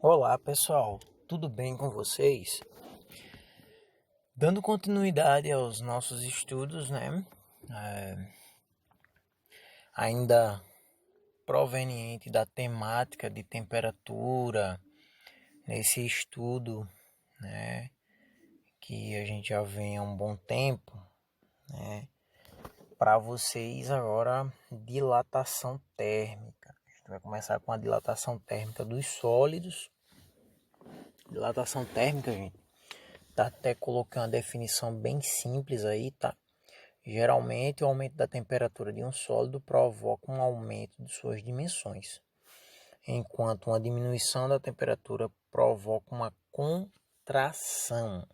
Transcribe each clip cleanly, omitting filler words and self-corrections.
Olá pessoal, tudo bem com vocês? Dando continuidade aos nossos estudos, né? Ainda proveniente da temática de temperatura, nesse estudo, né? Que a gente já vem há um bom tempo, né? Para vocês agora, dilatação térmica. A gente vai começar com a dilatação térmica dos sólidos. Dilatação térmica, gente. Tá até colocando uma definição bem simples aí, tá? Geralmente, o aumento da temperatura de um sólido provoca um aumento de suas dimensões, enquanto uma diminuição da temperatura provoca uma contração.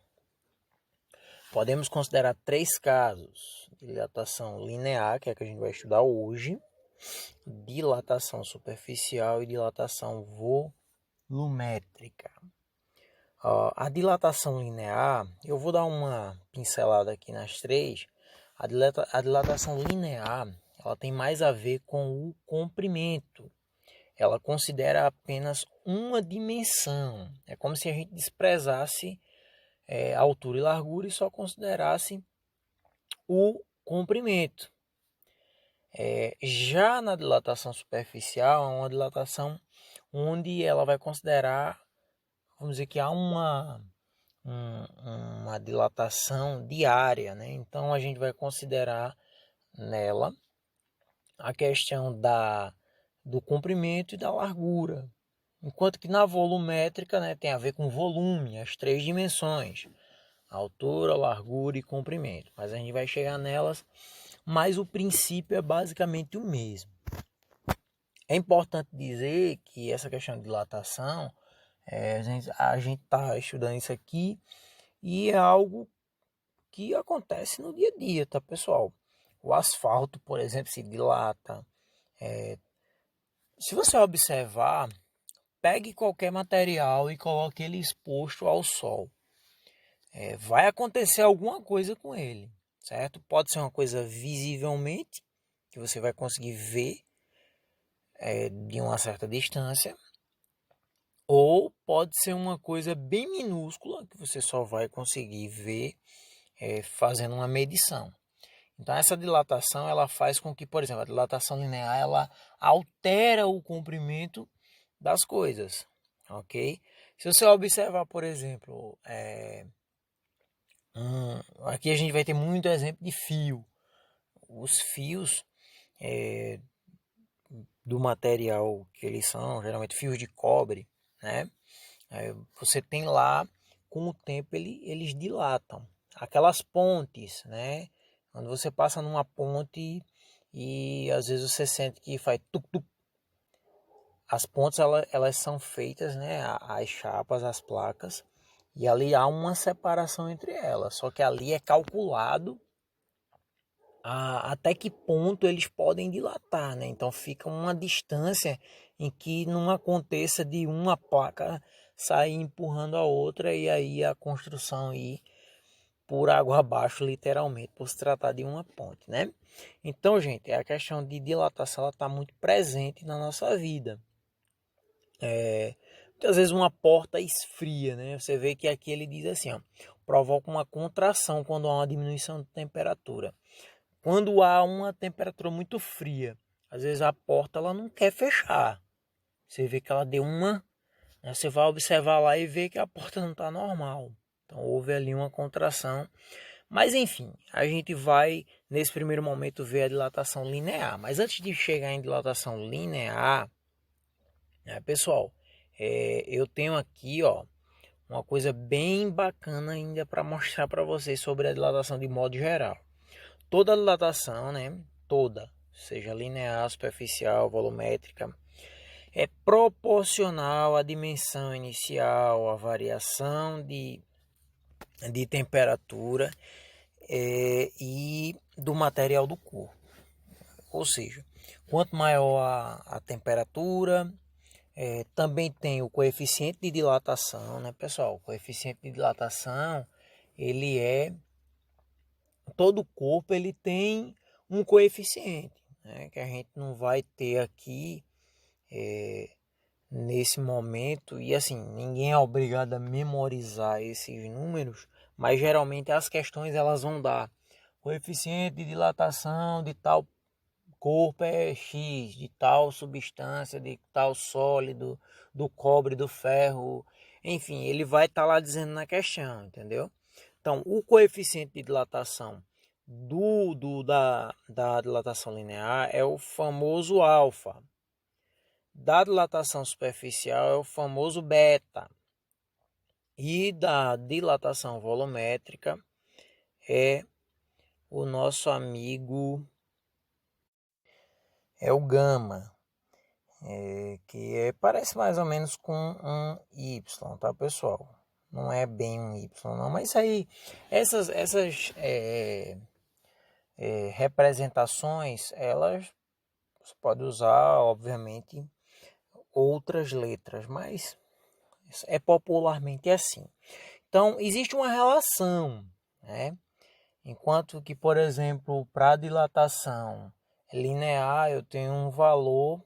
Podemos considerar três casos: dilatação linear, que é a que a gente vai estudar hoje, dilatação superficial e dilatação volumétrica. A dilatação linear, eu vou dar uma pincelada aqui nas três. A dilatação linear, ela tem mais a ver com o comprimento. Ela considera apenas uma dimensão. É como se a gente desprezasse altura e largura e só considerasse o comprimento. Já na dilatação superficial, é uma dilatação onde ela vai considerar, vamos dizer que há uma dilatação diária, né? Então a gente vai considerar nela a questão do comprimento e da largura, enquanto que na volumétrica, né, tem a ver com volume, as três dimensões: altura, largura e comprimento. Mas a gente vai chegar nelas, mas o princípio é basicamente o mesmo. É importante dizer que essa questão de dilatação, a gente está estudando isso aqui e é algo que acontece no dia a dia, tá, pessoal? O asfalto, por exemplo, se dilata. Se você observar, pegue qualquer material e coloque ele exposto ao sol. Vai acontecer alguma coisa com ele, certo? Pode ser uma coisa visivelmente, que você vai conseguir ver de uma certa distância, ou pode ser uma coisa bem minúscula, que você só vai conseguir ver fazendo uma medição. Então essa dilatação ela faz com que, por exemplo, a dilatação linear ela altera o comprimento das coisas, ok? Se você observar, por exemplo, aqui a gente vai ter muito exemplo de fio. Os fios do material que eles são, geralmente fios de cobre, né? Você tem lá, com o tempo eles dilatam. Aquelas pontes, né? Quando você passa numa ponte e às vezes você sente que faz tuc-tuc. As pontes elas são feitas, né? As chapas, as placas, e ali há uma separação entre elas. Só que ali é calculado até que ponto eles podem dilatar, né? Então fica uma distância em que não aconteça de uma placa sair empurrando a outra e aí a construção ir por água abaixo, literalmente, por se tratar de uma ponte, né? Então, gente, a questão de dilatação está muito presente na nossa vida. Muitas vezes uma porta esfria, né? Você vê que aqui ele diz assim, ó, provoca uma contração quando há uma diminuição de temperatura. Quando há uma temperatura muito fria, às vezes a porta ela não quer fechar. Você vê que ela deu uma, né? Você vai observar lá e vê que a porta não está normal. Então houve ali uma contração. Mas enfim, a gente vai nesse primeiro momento ver a dilatação linear. Mas antes de chegar em dilatação linear, né, pessoal, eu tenho aqui, ó, uma coisa bem bacana ainda para mostrar para vocês sobre a dilatação de modo geral. Toda dilatação, né, toda, seja linear, superficial, volumétrica, é proporcional à dimensão inicial, à variação de temperatura e do material do corpo. Ou seja, quanto maior a temperatura, também tem o coeficiente de dilatação, né, pessoal? O coeficiente de dilatação, ele é... Todo corpo ele tem um coeficiente, né, que a gente não vai ter aqui nesse momento, e assim, ninguém é obrigado a memorizar esses números, mas geralmente as questões elas vão dar coeficiente de dilatação de tal corpo é X, de tal substância, de tal sólido, do cobre, do ferro, enfim, ele vai estar lá dizendo na questão, entendeu? Então, o coeficiente de dilatação da dilatação linear é o famoso alfa. Da dilatação superficial é o famoso beta. E da dilatação volumétrica é o nosso amigo, é o gama, parece mais ou menos com um Y, tá, pessoal? Não é bem um Y, não, mas isso aí, essas representações, elas você pode usar, obviamente, outras letras, mas é popularmente assim. Então, existe uma relação, né? Enquanto que, por exemplo, para dilatação linear, eu tenho um valor,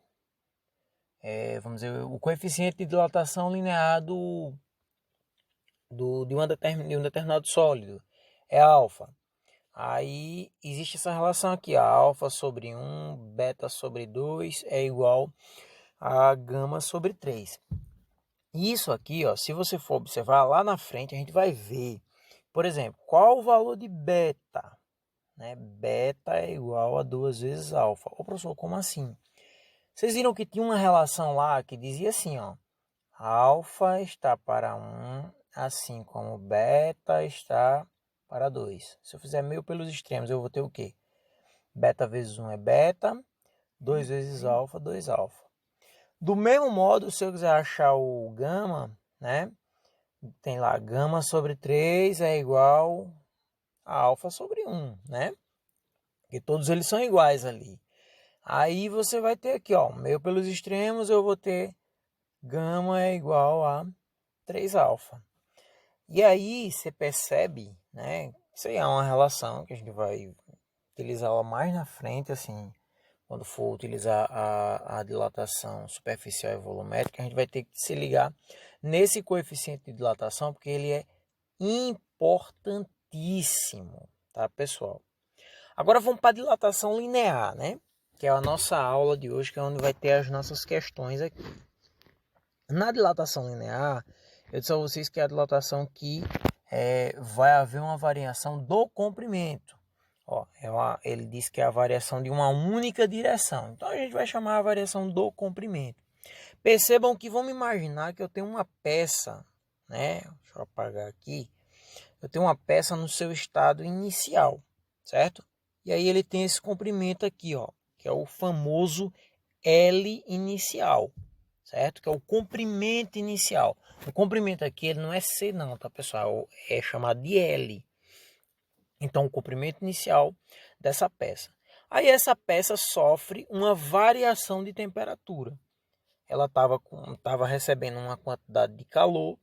vamos dizer, o coeficiente de dilatação linear de um determinado sólido é alfa. Aí existe essa relação aqui, a alfa sobre 1, beta sobre 2 é igual a gama sobre 3. Isso aqui, ó, se você for observar lá na frente, a gente vai ver, por exemplo, qual o valor de beta, né? Beta é igual a 2 vezes alfa. Ô, professor, como assim? Vocês viram que tinha uma relação lá que dizia assim, ó, alfa está para 1, assim como beta está para 2. Se eu fizer meio pelos extremos, eu vou ter o quê? Beta vezes 1 é beta, 2 vezes alfa, 2 alfa. Do mesmo modo, se eu quiser achar o gama, né? Tem lá, gama sobre 3 é igual a alfa sobre 1, né? Porque todos eles são iguais ali. Aí você vai ter aqui, ó, meio pelos extremos, eu vou ter gama é igual a 3 alfa. E aí você percebe, né? Isso aí é uma relação que a gente vai utilizá-la mais na frente, assim, quando for utilizar a dilatação superficial e volumétrica, a gente vai ter que se ligar nesse coeficiente de dilatação, porque ele é importantíssimo, tá, pessoal? Agora vamos para a dilatação linear, né? Que é a nossa aula de hoje, que é onde vai ter as nossas questões aqui. Na dilatação linear, eu disse a vocês que é a dilatação que vai haver uma variação do comprimento. Ó, ele diz que é a variação de uma única direção. Então a gente vai chamar a variação do comprimento. Percebam que vamos imaginar que eu tenho uma peça, né? Deixa eu apagar aqui. Eu tenho uma peça no seu estado inicial, certo? E aí ele tem esse comprimento aqui, ó, que é o famoso L inicial, certo? Que é o comprimento inicial. O comprimento aqui ele não é C não, tá, pessoal? É chamado de L. Então, o comprimento inicial dessa peça. Aí essa peça sofre uma variação de temperatura. Ela estava recebendo uma quantidade de calor,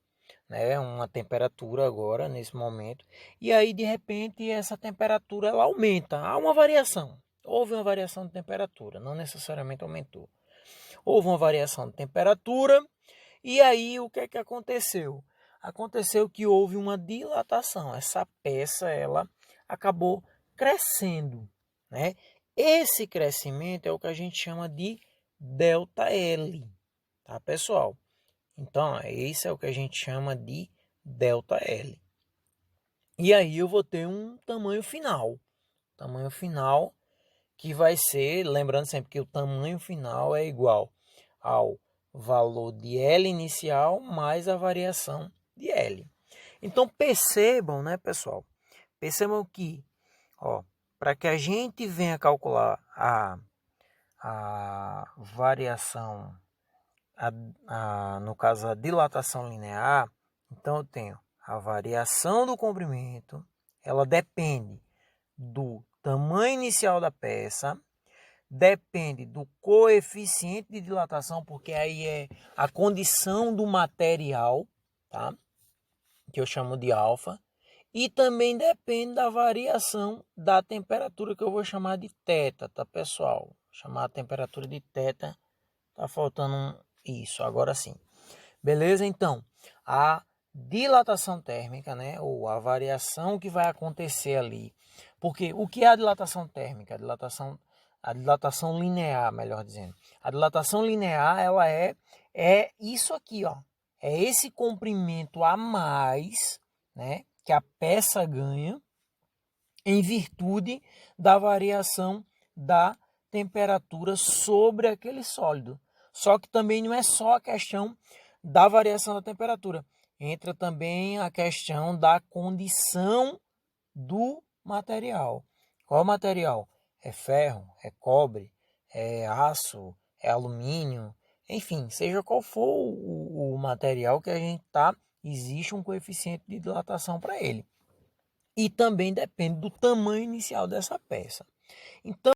né, uma temperatura agora, nesse momento. E aí, de repente, essa temperatura ela aumenta. Há uma variação. Houve uma variação de temperatura, não necessariamente aumentou. Houve uma variação de temperatura. E aí, o que é que aconteceu? Aconteceu que houve uma dilatação. Essa peça, ela acabou crescendo, né? Esse crescimento é o que a gente chama de ΔL, tá, pessoal? Então, esse é o que a gente chama de ΔL. E aí eu vou ter um tamanho final. Tamanho final que vai ser, lembrando sempre que o tamanho final é igual ao valor de L inicial mais a variação de L. Então percebam, né, pessoal? Percebam que, ó, para que a gente venha calcular a variação, no caso a dilatação linear, então eu tenho a variação do comprimento, ela depende do tamanho inicial da peça, depende do coeficiente de dilatação, porque aí é a condição do material, tá? Que eu chamo de alfa, e também depende da variação da temperatura, que eu vou chamar de θ, tá, pessoal? Chamar a temperatura de θ, tá faltando um Isso, agora sim. Beleza? Então, a dilatação térmica, né, ou a variação que vai acontecer ali. Porque o que é a dilatação térmica? A dilatação linear, melhor dizendo. A dilatação linear, ela é isso aqui, ó. É esse comprimento a mais, né, que a peça ganha em virtude da variação da temperatura sobre aquele sólido. Só que também não é só a questão da variação da temperatura, entra também a questão da condição do material. Qual material? É ferro, é cobre, é aço, é alumínio, enfim, seja qual for o material que a gente tá, existe um coeficiente de dilatação para ele. E também depende do tamanho inicial dessa peça. Então,